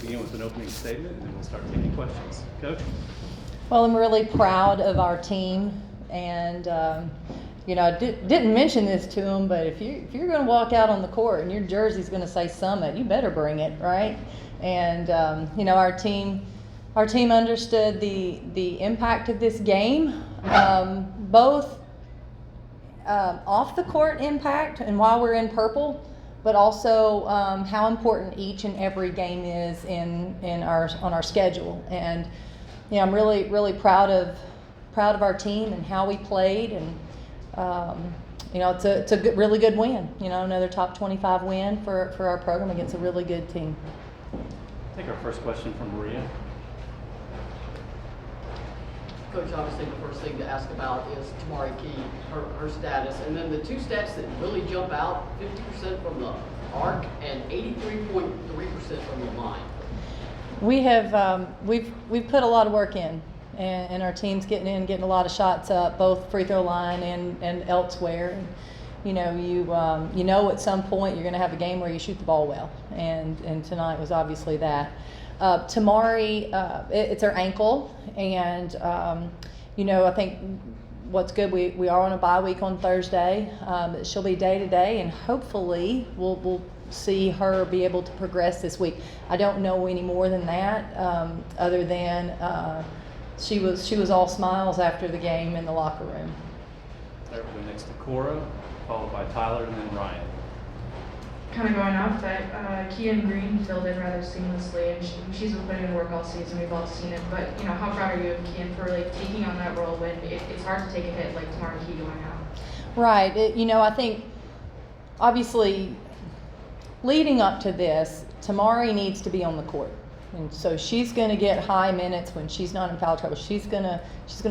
begin with an opening statement, and then we'll start taking questions. Coach? Well, I'm really proud of our team, and I didn't mention this to them, but if you're going to walk out on the court and your jersey's going to say Summit, you better bring it, right? And our team understood the impact of this game, both off the court impact and while we're in purple, but also how important each and every game is on our schedule. And I'm really proud of our team and how we played, and it's a really good win. Another top 25 win for our program against a really good team. Take our first question from Maria. Coach, obviously the first thing to ask about is Tamari Key, her status, and then the two stats that really jump out: 50% from the arc and 83.3% from the line. We have we've put a lot of work in, and our team's getting a lot of shots up, both free throw line and elsewhere. And, at some point you're going to have a game where you shoot the ball well, and tonight was obviously that. Tamari, it's her ankle, and I think what's good, we are on a bye week on Thursday. She'll be day to day, and hopefully we'll see her be able to progress this week. I don't know any more than that, other than she was all smiles after the game in the locker room. There we go next to Cora, followed by Tyler, and then Ryan. Kind of going off that, Kian Green filled in rather seamlessly, and she's been putting in work all season. We've all seen it. But how proud are you of Kian for taking on that role when it's hard to take a hit like Tamari Key going out? Right. I think obviously leading up to this, Tamari needs to be on the court, and so she's going to get high minutes when she's not in foul trouble. She's gonna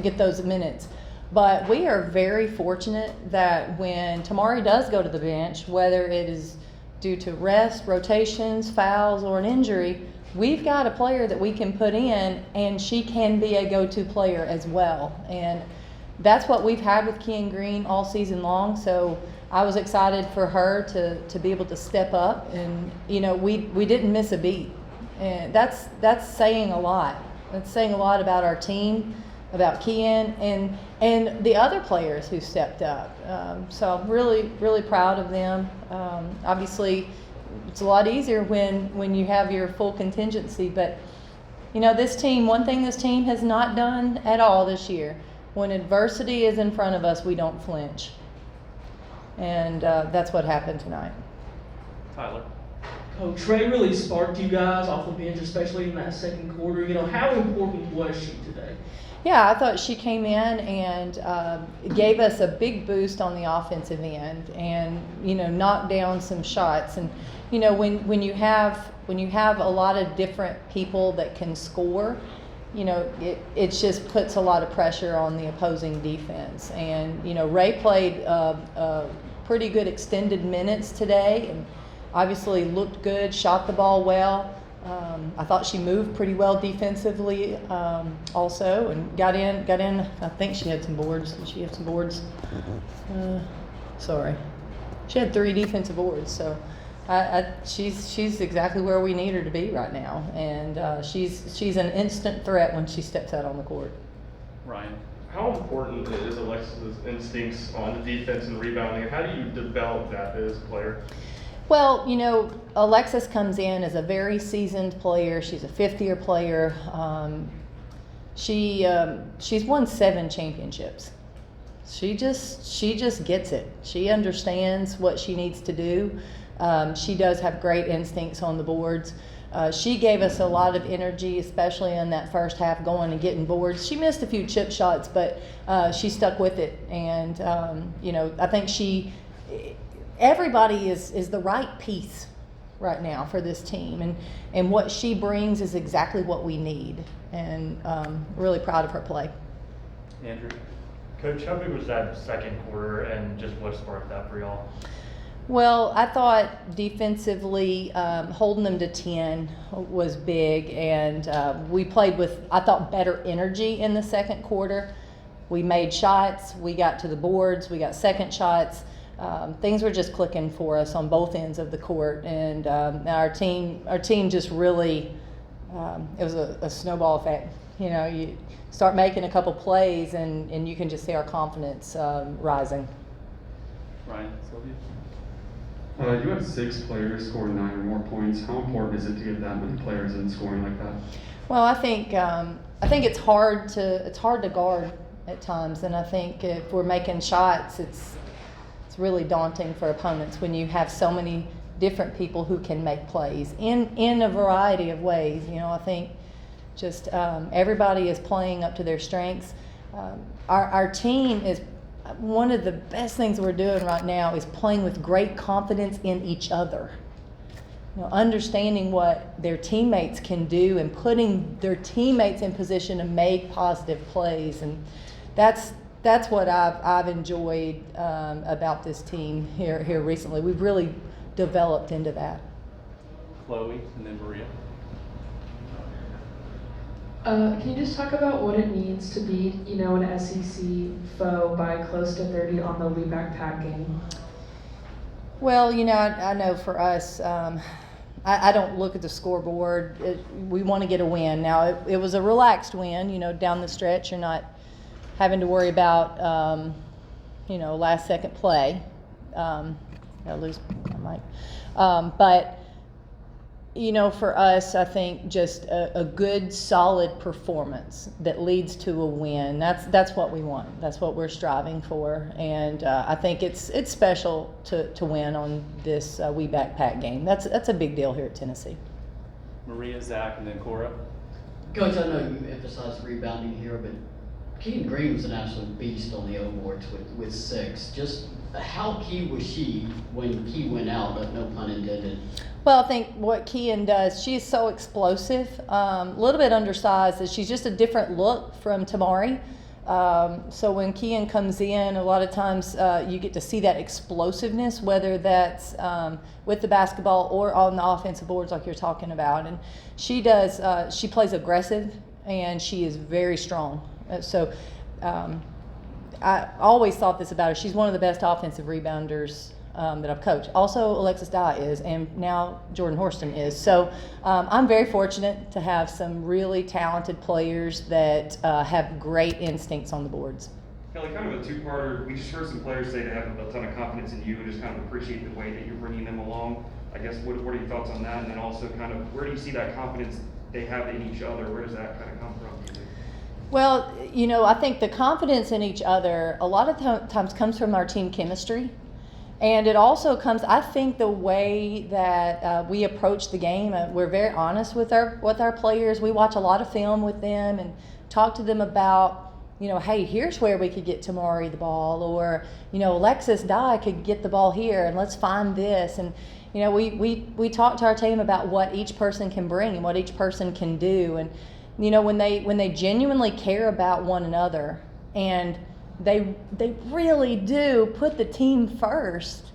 get those minutes. But we are very fortunate that when Tamari does go to the bench, whether it is due to rest, rotations, fouls, or an injury, we've got a player that we can put in, and she can be a go-to player as well. And that's what we've had with Kian Green all season long. So I was excited for her to be able to step up, and we didn't miss a beat, and that's saying a lot. That's saying a lot about our team, about Kian, and the other players who stepped up. So I'm really proud of them. Obviously, it's a lot easier when you have your full contingency, but this team, one thing this team has not done at all this year, when adversity is in front of us, we don't flinch. And that's what happened tonight. Tyler. Coach, Trey really sparked you guys off the bench, especially in that second quarter. How important was she today? Yeah, I thought she came in and gave us a big boost on the offensive end, and knocked down some shots. And when you have a lot of different people that can score, it just puts a lot of pressure on the opposing defense. And Ray played pretty good extended minutes today, and obviously looked good, shot the ball well. I thought she moved pretty well defensively also, and got in. I think she had some boards. Did she have some boards? Sorry. She had 3 defensive boards. So she's exactly where we need her to be right now. And she's an instant threat when she steps out on the court. Ryan. How important is Alexis' instincts on the defense and rebounding, and how do you develop that as a player? Well, Alexis comes in as a very seasoned player. She's a fifth-year player. She's won 7 championships. She just gets it. She understands what she needs to do. She does have great instincts on the boards. She gave us a lot of energy, especially in that first half, going and getting boards. She missed a few chip shots, but she stuck with it. And I think everybody is the right piece right now for this team, and what she brings is exactly what we need, and really proud of her play. Andrew. Coach, how big was that second quarter, and just what sparked that for y'all? Well, I thought defensively, holding them to 10 was big, and we played with, I thought, better energy in the second quarter. We made shots, we got to the boards, we got second shots. Things were just clicking for us on both ends of the court, and our team just really it was a snowball effect. You know, you start making a couple plays and you can just see our confidence rising. Ryan, Sylvia? You have 6 players scoring 9 or more points. How important is it to get that many players in scoring like that? Well, I think it's hard to guard at times, and I think if we're making shots, it's really daunting for opponents when you have so many different people who can make plays in a variety of ways. You know, I think just everybody is playing up to their strengths. Our team is one of the best things we're doing right now is playing with great confidence in each other. You know, understanding what their teammates can do and putting their teammates in position to make positive plays, and that's what I've enjoyed about this team here recently. We've really developed into that. Chloe, and then Maria. Can you just talk about what it means to beat, an SEC foe by close to 30 on the lead backpack game? Well, I know for us, I don't look at the scoreboard. We want to get a win. Now, it was a relaxed win, down the stretch. You're not having to worry about, last second play. I lose my mic. But, for us, I think just a good, solid performance that leads to a win. That's what we want. That's what we're striving for. And I think it's special to win on this wee backpack game. That's a big deal here at Tennessee. Maria, Zach, and then Cora. Coach, I know you emphasized rebounding here, but Keegan Green was an absolute beast on the O-boards with 6. Just how key was she when he went out, no pun intended? Well, I think what Kean does, she is so explosive, a little bit undersized, that she's just a different look from Tamari. So when Kean comes in, a lot of times you get to see that explosiveness, whether that's with the basketball or on the offensive boards like you're talking about. And she does, she plays aggressive, and she is very strong. So I always thought this about her. She's one of the best offensive rebounders that I've coached. Also, Alexis Dye is, and now Jordan Horston is. So I'm very fortunate to have some really talented players that have great instincts on the boards. Kellie, kind of a two-parter. We just heard some players say they have a ton of confidence in you and just kind of appreciate the way that you're bringing them along. I guess, what are your thoughts on that? And then also kind of where do you see that confidence they have in each other? Where does that kind of come from, do you think? Well, I think the confidence in each other a lot of times comes from our team chemistry. And it also comes, I think, the way that we approach the game. We're very honest with our players. We watch a lot of film with them and talk to them about, hey, here's where we could get Tamari the ball, or, Alexis Dye could get the ball here, and let's find this. And, we talk to our team about what each person can bring and what each person can do. And, when they genuinely care about one another and they really do put the team first,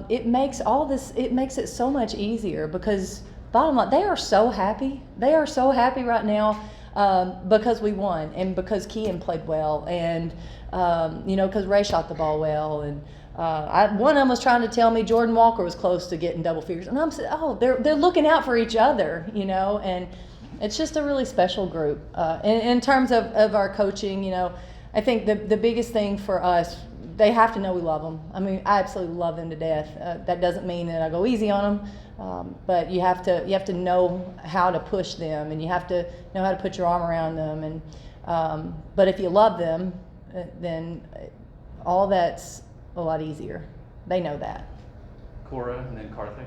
it makes it so much easier, because bottom line, they are so happy. They are so happy right now because we won, and because Kean played well, and because Ray shot the ball well, and one of them was trying to tell me Jordan Walker was close to getting double figures, and I'm saying, they're looking out for each other, and it's just a really special group. In terms of our coaching, I think the biggest thing for us, they have to know we love them. I mean, I absolutely love them to death. That doesn't mean that I go easy on them, but you have to know how to push them, and you have to know how to put your arm around them. And but if you love them, then all that's a lot easier. They know that. Cora, and then Karthik.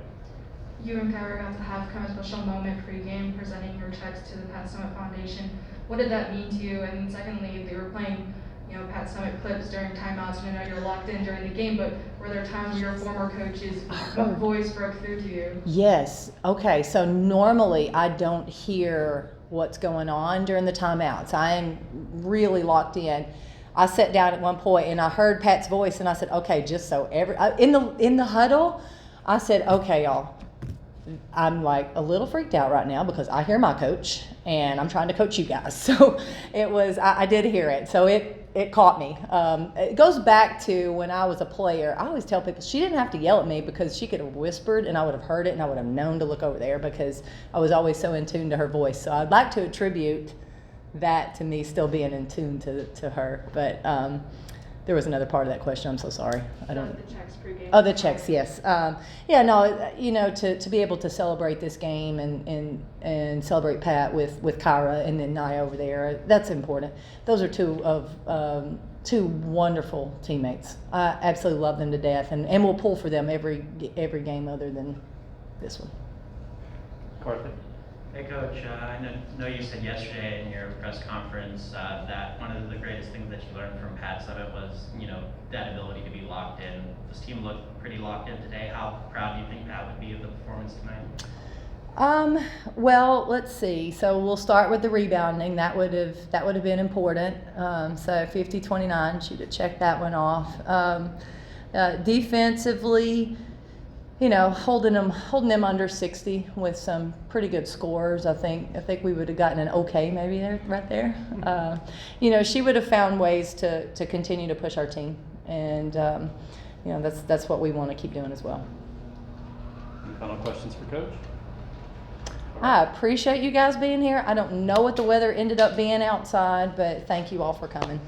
You and Kyra got to have kind of a special moment pre-game presenting your checks to the Pat Summit Foundation. What did that mean to you? And then secondly, they were playing, Pat Summit clips during timeouts, and I know you're locked in during the game, but were there times where your former coach's voice broke through to you? Yes. Okay. So normally I don't hear what's going on during the timeouts. I am really locked in. I sat down at one point and I heard Pat's voice, and I said, okay, just so in the huddle, I said, okay, y'all, I'm like a little freaked out right now because I hear my coach and I'm trying to coach you guys. So it was, I did hear it. So it it caught me. It goes back to when I was a player. I always tell people she didn't have to yell at me because she could have whispered and I would have heard it and I would have known to look over there because I was always so in tune to her voice. So I'd like to attribute that to me still being in tune to her. But there was another part of that question. I'm so sorry. I don't. The checks pregame. Oh, the checks, yes. Yeah, no, you know, to be able to celebrate this game and celebrate Pat with Kyra and then Nia over there, that's important. Those are two wonderful teammates. I absolutely love them to death, and we'll pull for them every game other than this one. Carthy? Hey Coach, I know you said yesterday in your press conference that one of the greatest things that you learned from Pat Summit was, you know, that ability to be locked in. This team looked pretty locked in today. How proud do you think Pat would be of the performance tonight? Well, let's see. So we'll start with the rebounding. That would have been important. So 50-29, she'd have checked that one off. Defensively, you know, holding them under 60 with some pretty good scores. I think we would have gotten an okay maybe there, right there. You know, she would have found ways to continue to push our team, and you know, that's what we want to keep doing as well. Any final questions for Coach? I appreciate you guys being here. I don't know what the weather ended up being outside, but thank you all for coming.